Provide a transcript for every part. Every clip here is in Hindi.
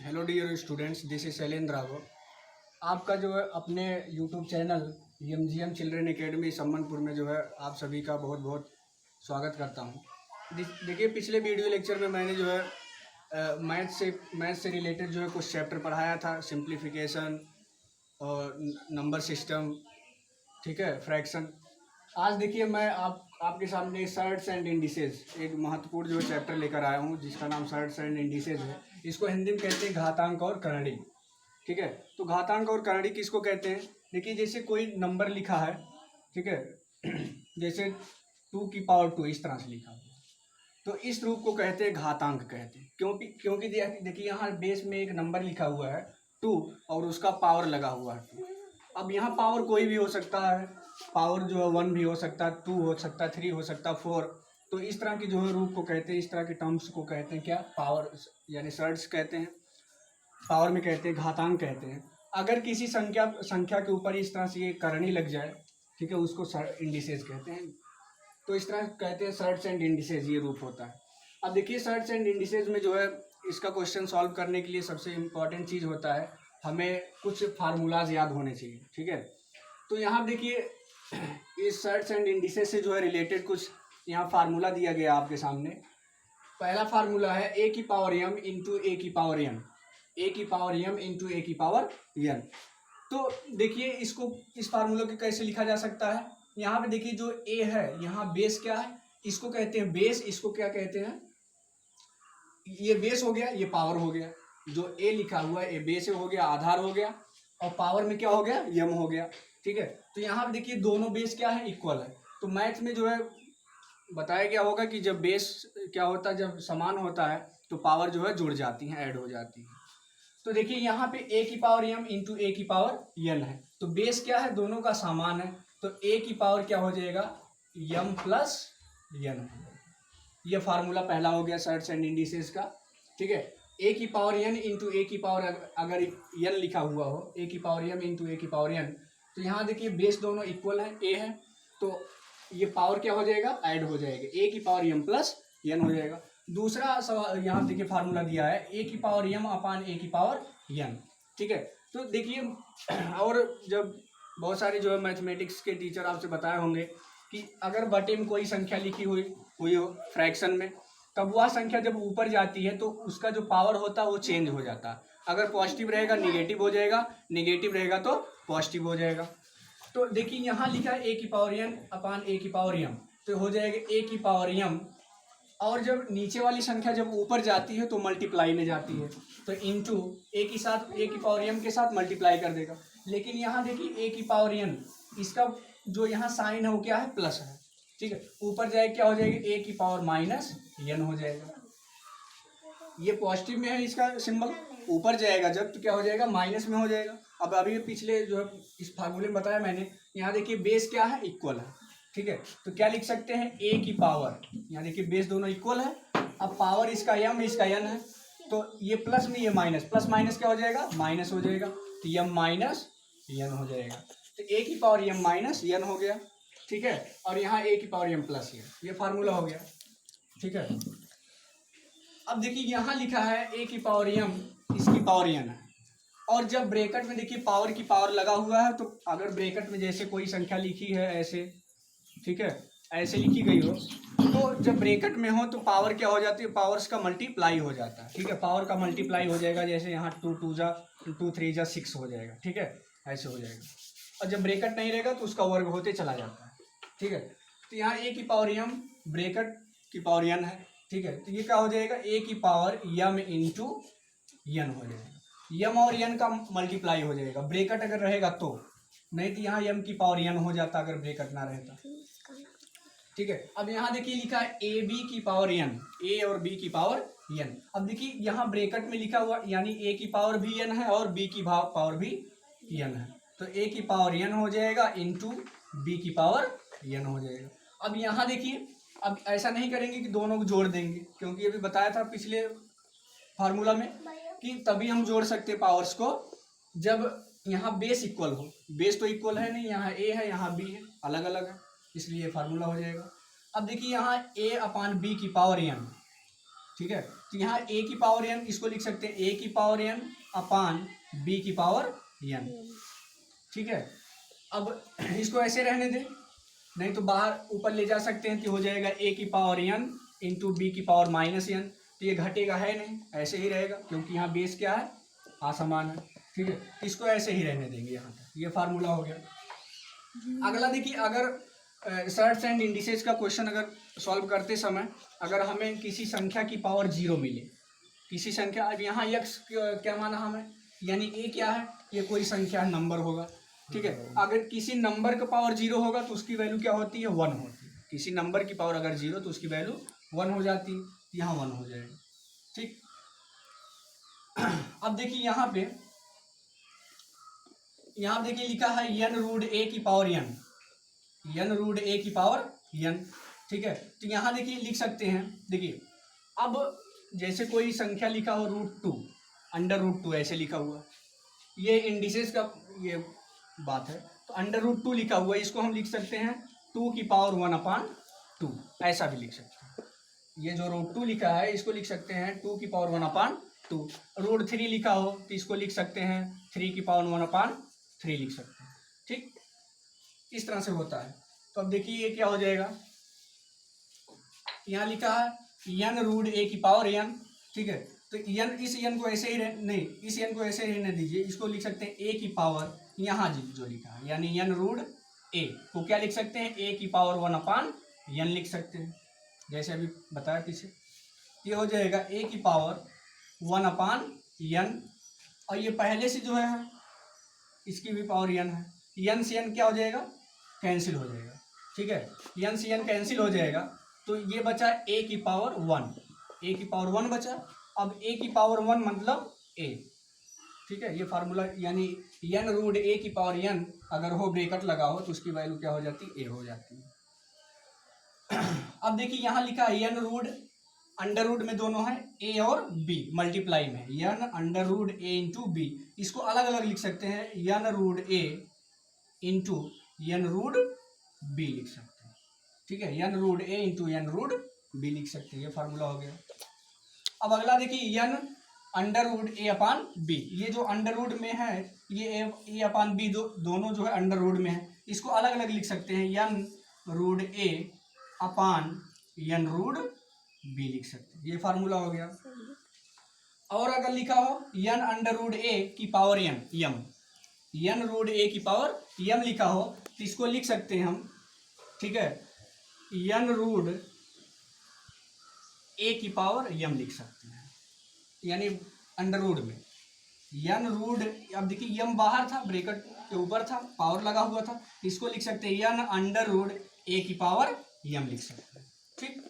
Hello dear students, this is Shailendra Raghav. आपका जो है अपने YouTube channel MGM children academy Sammanpur में जो है आप सभी का बहुत बहुत स्वागत करता हूं। देखिए, पिछले वीडियो लेक्चर में मैंने जो है मैथ से रिलेटेड जो है कुछ चैप्टर पढ़ाया था, सिंप्लीफिकेशन और नंबर सिस्टम, ठीक है, फ्रैक्शन। आज देखिए मैं आपके सामने सर्ट्स एंड इंडिसेस एक महत्वपूर्ण जो चैप्टर लेकर आया हूँ, जिसका नाम सर्ट्स एंड इंडिसेस है। इसको हिंदी में कहते हैं घातांक और करणी, ठीक है। तो घातांक और करणी किसको कहते हैं? देखिए, जैसे कोई नंबर लिखा है, ठीक है, जैसे 2 की पावर 2 इस तरह से लिखा हुआ, तो इस रूप को कहते हैं घातांक कहते हैं। क्योंकि देखिए यहाँ बेस में एक नंबर लिखा हुआ है 2 और उसका पावर लगा हुआ है 2। अब यहाँ पावर कोई भी हो सकता है, पावर जो है 1 भी हो सकता है, 2 हो सकता है, 3 हो सकता है, 4। तो इस तरह की जो है रूप को कहते हैं, इस तरह के टर्म्स को कहते हैं क्या? पावर, यानी सर्ट्स कहते हैं। पावर में कहते हैं, घातांक कहते हैं। अगर किसी संख्या के ऊपर इस तरह से ये करनी लग जाए, ठीक है, उसको इंडिसेस कहते हैं। तो इस तरह कहते हैं सर्ट्स एंड इंडिसेस, ये रूप होता है। अब देखिए, सर्ट्स एंड इंडिसेस में जो है इसका क्वेश्चन सॉल्व करने के लिए सबसे इम्पॉर्टेंट चीज़ होता है, हमें कुछ फार्मूलाज याद होने चाहिए, ठीक है। तो यहाँ देखिए, इस सर्ट्स एंड इंडिसेस से जो है रिलेटेड कुछ यहाँ फार्मूला दिया गया आपके सामने। पहला फार्मूला है ए की पावर एम इंटू ए की पावर एन, ए की पावर एम इंटू ए की पावर एन। तो देखिए, इसको इस फार्मूला को कैसे लिखा जा सकता है? यहाँ पे देखिए, जो ए है, यहाँ बेस क्या है, इसको कहते हैं बेस। इसको क्या कहते हैं? ये बेस हो गया, ये पावर हो गया। जो ए लिखा हुआ है, ये बेस हो गया, आधार हो गया, और पावर में क्या हो गया? यम हो गया, ठीक है। तो यहाँ पे देखिए, दोनों बेस क्या है? इक्वल है। तो मैथ में जो है बताया गया होगा कि जब बेस क्या होता है, जब समान होता है तो पावर जो है जुड़ जाती है, ऐड हो जाती है। तो देखिए, यहाँ पे ए की पावर एम इंटू ए की पावर एन है, तो बेस क्या है? दोनों का समान है, तो ए की पावर क्या हो जाएगा? M plus N. ये फार्मूला पहला हो गया सर्ट्स एंड इंडिसेस का, ठीक है। ए की पावर एन इंटू ए की पावर, अगर एन लिखा हुआ हो, ए की पावर एम इंटू ए की पावर एन, तो यहाँ देखिए बेस दोनों इक्वल है, ए है, तो ये पावर क्या हो जाएगा? ऐड हो जाएगा, ए की पावर एम प्लस एन हो जाएगा। दूसरा सवाल यहाँ देखिए फार्मूला दिया है, ए की पावर एम अपान ए की पावर एन, ठीक है। तो देखिए, और जब बहुत सारे जो है मैथमेटिक्स के टीचर आपसे बताए होंगे कि अगर बटे में कोई संख्या लिखी हुई हो फ्रैक्शन में, तब वह संख्या जब ऊपर जाती है तो उसका जो पावर होता है वो चेंज हो जाता है। अगर पॉजिटिव रहेगा निगेटिव हो जाएगा, निगेटिव रहेगा तो पॉजिटिव हो जाएगा। तो देखिए, यहाँ लिखा है ए की पावर एन अपान ए की पावर एम, तो हो जाएगा ए की पावर एम, और जब नीचे वाली संख्या जब ऊपर जाती है तो मल्टीप्लाई में जाती है, तो इंटू ए की साथ, ए की पावर एम के साथ मल्टीप्लाई कर देगा। लेकिन यहाँ देखिए, ए की पावर एन, इसका जो यहाँ साइन है वो क्या है? प्लस है, ठीक है। ऊपर जाएगा क्या हो जाएगा? ए की पावर माइनस एन हो जाएगा। ये पॉजिटिव में है, इसका सिंबल ऊपर जाएगा जब, तो क्या हो जाएगा? माइनस में हो जाएगा। अब अभी पिछले जो है इस फार्मूले में बताया मैंने, यहाँ देखिए बेस क्या है? इक्वल है, ठीक है। तो क्या लिख सकते हैं? ए की पावर, यहाँ देखिए बेस दोनों इक्वल है, अब पावर इसका एम, इसका एन है, तो ये प्लस में ये माइनस, प्लस माइनस क्या हो जाएगा? माइनस हो जाएगा, तो एम माइनस एन हो जाएगा। तो ए की पावर एम माइनस एन हो गया, ठीक है। और यहाँ ए की पावर एम प्लस एन, ये फार्मूला हो गया, ठीक है। अब देखिए, यहाँ लिखा है ए की पावर एम, इसकी पावर एन है, और जब ब्रैकेट में देखिए पावर की पावर लगा हुआ है, तो अगर ब्रैकेट में जैसे कोई संख्या लिखी है ऐसे, ठीक है, ऐसे लिखी गई हो, तो जब ब्रैकेट में हो तो पावर क्या हो जाती है? पावर्स का मल्टीप्लाई हो जाता है, ठीक है। पावर का मल्टीप्लाई हो जाएगा, जैसे यहाँ 2 2 जा 2 3 जा 6 हो जाएगा, ठीक है, ऐसे हो जाएगा। और जब ब्रैकेट नहीं रहेगा तो उसका वर्ग होते चला जाता है, ठीक है। तो यहाँ ए की पावर एम, ब्रैकेट की पावर एन है, ठीक है। तो ये क्या हो जाएगा? ए की पावर एम इंटू एन हो जाएगा। एम और एन का मल्टीप्लाई हो जाएगा, ब्रैकेट अगर रहेगा तो, नहीं तो यहाँ एम की पावर एन हो जाता अगर ब्रैकेट ना रहता, ठीक है। अब यहाँ देखिए लिखा है ए बी की पावर एन, ए और बी की पावर एन। अब देखिए यहाँ ब्रैकेट में लिखा हुआ, यानी ए की पावर भी एन है और बी की पावर भी एन है, तो ए की पावर एन हो जाएगा इंटू बी की पावर एन हो जाएगा। अब यहाँ देखिए, अब ऐसा नहीं करेंगे कि दोनों को जोड़ देंगे, क्योंकि अभी बताया था पिछले फार्मूला में कि तभी हम जोड़ सकते पावर्स को जब यहाँ बेस इक्वल हो। बेस तो इक्वल है नहीं, यहाँ ए है, यहाँ बी है, अलग अलग है, इसलिए फार्मूला हो जाएगा। अब देखिए, यहाँ ए अपान बी की पावर एन, ठीक है, तो यहाँ a की पावर n इसको लिख सकते हैं a की पावर n अपान b की पावर n। ठीक है, अब इसको ऐसे रहने दें, नहीं तो बाहर ऊपर ले जा सकते हैं, कि हो जाएगा a की पावर n इंटू बी की पावर माइनस n। तो ये घटेगा है नहीं, ऐसे ही रहेगा, क्योंकि यहाँ बेस क्या है, असमान है। ठीक है, इसको ऐसे ही रहने देंगे यहाँ तक, ये फार्मूला हो गया। अगला देखिए, अगर सर्ट्स एंड इंडिसेस का क्वेश्चन अगर सॉल्व करते समय अगर हमें किसी संख्या की पावर 0 मिले, किसी संख्या, अब यहाँ यक्स क्या माना हमें, यानी ए क्या है, ये कोई संख्या नंबर होगा। ठीक है, अगर किसी नंबर का पावर 0 होगा तो उसकी वैल्यू क्या होती है, 1 होती है। किसी नंबर की पावर अगर 0 तो उसकी वैल्यू 1 हो जाती है, यहाँ 1 हो जाएगा। ठीक, अब देखिए यहाँ देखिए लिखा है n रूट a की पावर n रूट a की पावर n। ठीक है, तो यहाँ देखिए लिख सकते हैं, देखिए अब जैसे कोई संख्या लिखा हो √2 अंडर √2 ऐसे लिखा हुआ, ये इंडिसेस का ये बात है, तो अंडर √2 लिखा हुआ है, इसको हम लिख सकते हैं 2 की पावर 1/2, ऐसा भी लिख सकते हैं। ये जो √2 लिखा है इसको लिख सकते हैं 2 की पावर 1/2। √3 लिखा हो तो इसको लिख सकते हैं 3 की पावर 1/3 लिख सकते हैं। ठीक, इस तरह से होता है। तो अब देखिए ये क्या हो जाएगा, यहाँ लिखा है n रूट a की पावर n। ठीक है, तो n, इस n को ऐसे ही नहीं, इस n को ऐसे ही रहने दीजिए, इसको लिख सकते हैं a की पावर, यहाँ जो लिखा है, यानी n रूट a को क्या लिख सकते हैं, a की पावर 1/n लिख सकते हैं, जैसे अभी बताया पीछे। ये हो जाएगा a की पावर 1/n, और ये पहले से जो है इसकी भी पावर n है, n से n क्या हो जाएगा, कैंसिल हो जाएगा। ठीक है, n से n कैंसिल हो जाएगा, तो ये बचा a की पावर 1, a की पावर 1 बचा। अब a की पावर 1 मतलब a। ठीक है, ये फार्मूला, यानी n रूट a की पावर n अगर हो ब्रैकेट लगा हो तो उसकी वैल्यू क्या हो जाती है, a हो जाती है। अब देखिए यहाँ लिखा है n रूट, अंडर रूट में दोनों है a और b, मल्टीप्लाई में n under root a into b, इसको अलग अलग लिख सकते हैं, n root a into n root b लिख सकते हैं। ठीक है, n root a into n root b लिख सकते हैं, ये फार्मूला हो गया। अब अगला देखिए n under root a upon b, ये जो अंडर रूट में है ये a अपान b दोनों जो है अंडर रूट में है, इसको अलग अलग लिख सकते हैं, n root a upon n root b लिख सकते हैं, ये फार्मूला हो गया। और अगर लिखा हो n अंडर रूट a की पावर n रूट a की पावर m लिखा हो तो इसको लिख सकते हैं हम, ठीक है, n रूट a की पावर m लिख सकते हैं, यानी अंडर रूट में n रूट, अब देखिए m बाहर था, ब्रैकेट के ऊपर था, पावर लगा हुआ था, इसको लिख सकते हैं n अंडर रूट a की पावर m लिख सकते हैं। ठीक,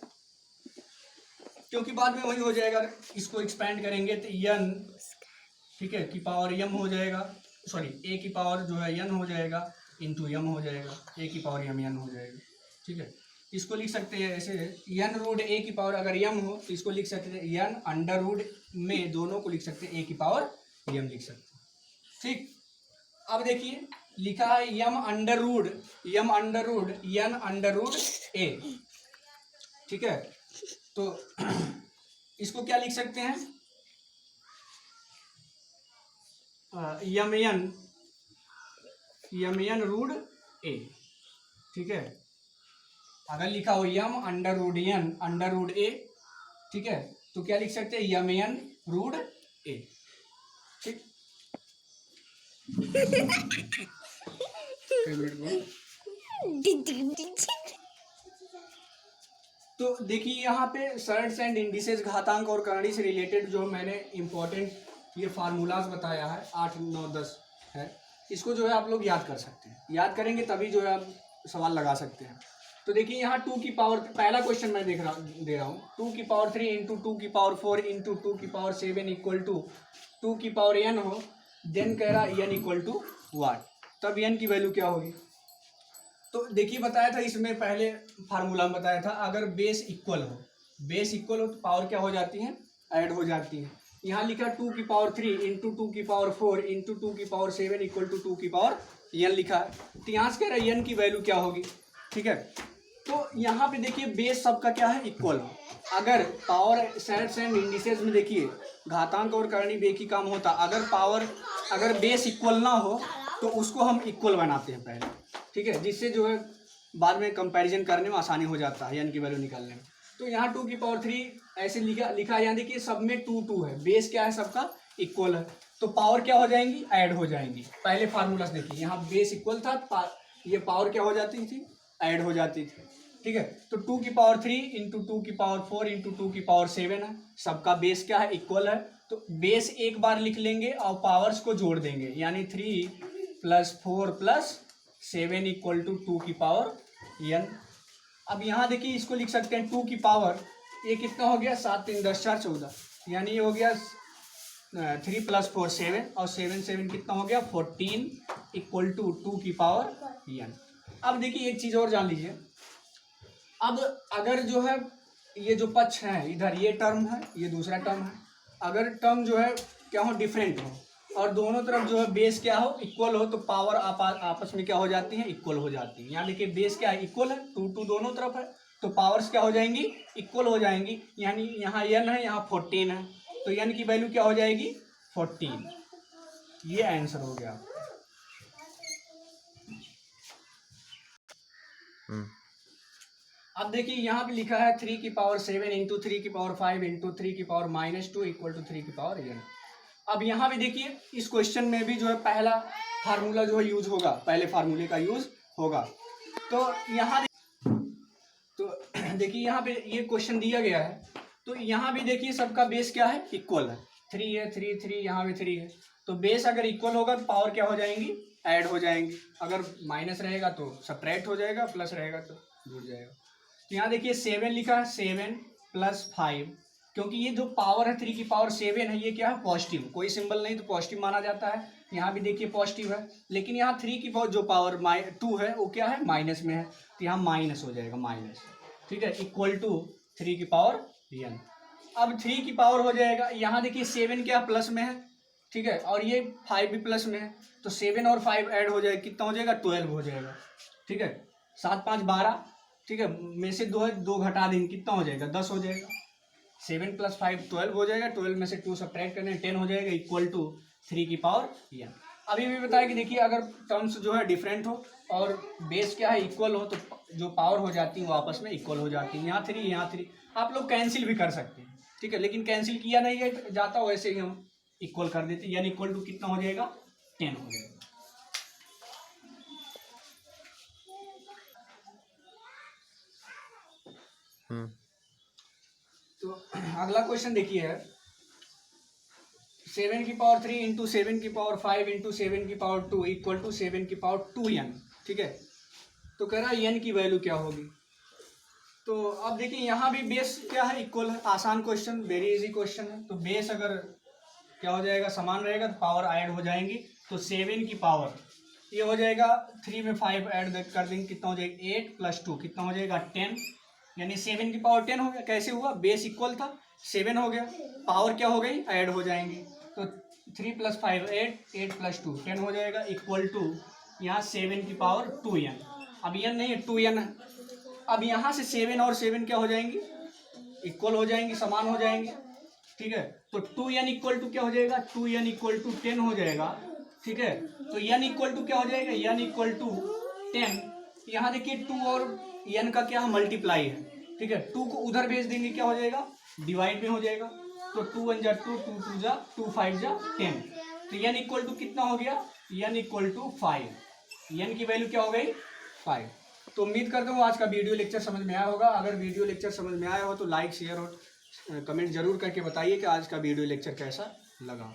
क्योंकि बाद में वही हो जाएगा, इसको एक्सपेंड करेंगे तो n, ठीक है, की पावर m हो जाएगा, सॉरी a की पावर जो है n हो जाएगा इंटू m हो जाएगा, a की पावर m n हो जाएगा। ठीक है, इसको लिख सकते हैं ऐसे, n रूट a की पावर अगर m हो तो इसको लिख सकते हैं n अंडर रूट में दोनों को लिख सकते हैं a की पावर m लिख सकते हैं। ठीक, अब देखिए लिखा है m under root n under root a। ठीक है, तो इसको क्या लिख सकते हैं, m n रूट a। ठीक है, अगर लिखा हो m under root n under root a, ठीक है, तो क्या लिख सकते हैं m n रूट a। ठीक, तो देखिए यहाँ पे सर्ट्स एंड इंडिसेस, घातांक और करणी से रिलेटेड जो मैंने इम्पोर्टेंट ये फार्मूलाज बताया है 8, 9, 10 है, इसको जो है आप लोग याद कर सकते हैं, याद करेंगे तभी जो है आप सवाल लगा सकते हैं। तो देखिए यहाँ 2 की पावर, पहला क्वेश्चन मैं दे रहा हूँ 2 की पावर 3 इंटू 2 की पावर 4 इंटू 2 की पावर 7 इक्वल टू 2 की पावर n हो, देन कह रहा n इक्वल टू वाट, तब n की वैल्यू क्या होगी। तो देखिए बताया था इसमें पहले फार्मूला में बताया था, अगर बेस इक्वल हो तो पावर क्या हो जाती है, ऐड हो जाती है। यहाँ लिखा 2 की पावर 3 इंटू 2 की पावर 4 इंटू 2 की पावर 7 इक्वल टू 2 की पावर n लिखा है, तो यहाँ से कह रहा है n की वैल्यू क्या होगी। ठीक है, तो यहाँ पे देखिए बेस सबका क्या है, इक्वल हो। अगर पावर सेट्स एंड इंडिसेस में देखिए घातांक और करणी बेकी काम होता, अगर बेस इक्वल ना हो तो उसको हम इक्वल बनाते हैं पहले, ठीक है, जिससे जो है बाद में कंपैरिजन करने में आसानी हो जाता है, n की वैल्यू निकालने में। तो यहाँ 2⁻³ ऐसे लिखा यहाँ देखिए सब में 2 है, बेस क्या है सबका इक्वल है, तो पावर क्या हो जाएंगी, ऐड हो जाएंगी। पहले फार्मूला से देखिए यहाँ बेस इक्वल था, ये पावर क्या हो जाती थी, ऐड हो जाती थी, ठीक है। तो 2⁻³ इंटू 2⁻4 इंटू 2⁻7 है, सबका बेस क्या है, इक्वल है। तो बेस एक बार लिख लेंगे और पावर्स को जोड़ देंगे, यानी 3 + 4 + 7 = 2n। अब यहाँ देखिए इसको लिख सकते हैं 2 की पावर, ये कितना हो गया, 7 3 10 4 14, यानी ये हो गया 3 + 4 7 और 7 कितना हो गया 14 = 2n। अब देखिए एक चीज़ और जान लीजिए, अब अगर जो है ये जो पक्ष है, इधर ये टर्म है, ये दूसरा टर्म है, अगर टर्म जो है क्या हो, डिफरेंट हो, और दोनों तरफ जो है बेस क्या हो, इक्वल हो, तो पावर आपस में क्या हो जाती है, इक्वल हो जाती है। यहाँ देखिए बेस क्या है, इक्वल है, 2 दोनों तरफ है, तो पावर्स क्या हो जाएंगी, इक्वल हो जाएंगी। यानी यहाँ n है, यहाँ 14 है, तो n की वैल्यू क्या हो जाएगी, 14। ये आंसर हो गया। अब देखिए यहाँ पे लिखा है 3⁻7 into 3⁻5 into 3⁻2 equal to 3n। अब यहाँ भी देखिए इस क्वेश्चन में भी जो है पहला फार्मूला जो है यूज होगा, पहले फार्मूले का यूज होगा। तो यहाँ तो देखिए यहाँ पे ये क्वेश्चन दिया गया है, तो यहाँ भी देखिए सबका बेस क्या है, इक्वल है, 3 है, 3 यहाँ भी 3 है, तो बेस अगर इक्वल होगा तो पावर क्या हो जाएंगी, ऐड हो जाएंगी। अगर माइनस रहेगा तो सब्ट्रैक्ट हो जाएगा, प्लस रहेगा तो जुड़ जाएगा। तो यहाँ देखिए 7 लिखा है, 7 + 5, क्योंकि ये जो पावर है 3⁻7 है, ये क्या है, पॉजिटिव, कोई सिंबल नहीं तो पॉजिटिव माना जाता है। यहाँ भी देखिए पॉजिटिव है, लेकिन यहाँ 3 की जो पावर 2 है वो क्या है, माइनस में है, तो यहाँ माइनस हो जाएगा, माइनस, ठीक है, = 3n। अब 3 की पावर हो जाएगा, यहाँ देखिए 7 क्या प्लस में है, ठीक है, और ये 5 भी प्लस में है, तो 7 और 5 ऐड हो जाएगा, कितना हो जाएगा, 12 हो जाएगा, ठीक है, 7 5 12, ठीक है, में से 2 घटा देंगे, कितना हो जाएगा, 10 हो जाएगा। 7 + 5 12 हो जाएगा, 12 में से 2 सब्ट्रैक्ट करने 10 हो जाएगा, = 3n। अभी भी बताया कि देखिए अगर टर्म्स जो है डिफरेंट हो और बेस क्या है, इक्वल हो, तो जो पावर हो जाती है वो आपस में इक्वल हो जाती है। यहाँ 3 यहाँ 3 आप लोग कैंसिल भी कर सकते हैं, ठीक है, लेकिन कैंसिल किया नहीं है जाता, वैसे ही हम इक्वल कर देते हैं, यानी = कितना हो जाएगा, 10 हो जाएगा। तो अगला क्वेश्चन देखिए, 7⁻3 इंटू 7�5 इंटू 7⁻2 = 7⁻2n, ठीक है। तो कह रहा है n की वैल्यू क्या होगी। तो अब देखिए यहाँ भी बेस क्या है, इक्वल है, आसान क्वेश्चन, वेरी इजी क्वेश्चन है। तो बेस अगर क्या हो जाएगा, समान रहेगा, तो पावर ऐड हो जाएंगी। तो 7 की पावर ये हो जाएगा, 3 में 5 ऐड कर देंगे, कितना हो जाएगा, 8 + 2 कितना हो जाएगा, 10, यानी 7 की पावर 10 हो गया। कैसे हुआ, बेस इक्वल था, 7 हो गया, पावर क्या हो गई, ऐड हो जाएंगी। तो 3 + 5 8, 8 + 2 10 हो जाएगा, = यहाँ 7 की पावर 2n। अब n नहीं है, 2n है। अब यहाँ से 7 और 7 क्या हो जाएंगी, इक्वल हो जाएंगी, समान हो जाएंगे, ठीक है। तो 2n = क्या हो जाएगा, 2n = 10 हो जाएगा, ठीक है। तो n = क्या हो जाएगा, n = 10। यहाँ देखिए 2 और n का क्या मल्टीप्लाई है, ठीक है, 2 को उधर भेज देंगे, क्या हो जाएगा, डिवाइड में हो जाएगा। तो 2 1 जा 2, 2 2 जा 2, 5 जा 10। तो n = कितना हो गया, n = 5, n की वैल्यू क्या हो गई, 5। तो उम्मीद करता हूँ आज का वीडियो लेक्चर समझ में आया होगा। अगर वीडियो लेक्चर समझ में आया हो तो लाइक शेयर और कमेंट जरूर करके बताइए कि आज का वीडियो लेक्चर कैसा लगा।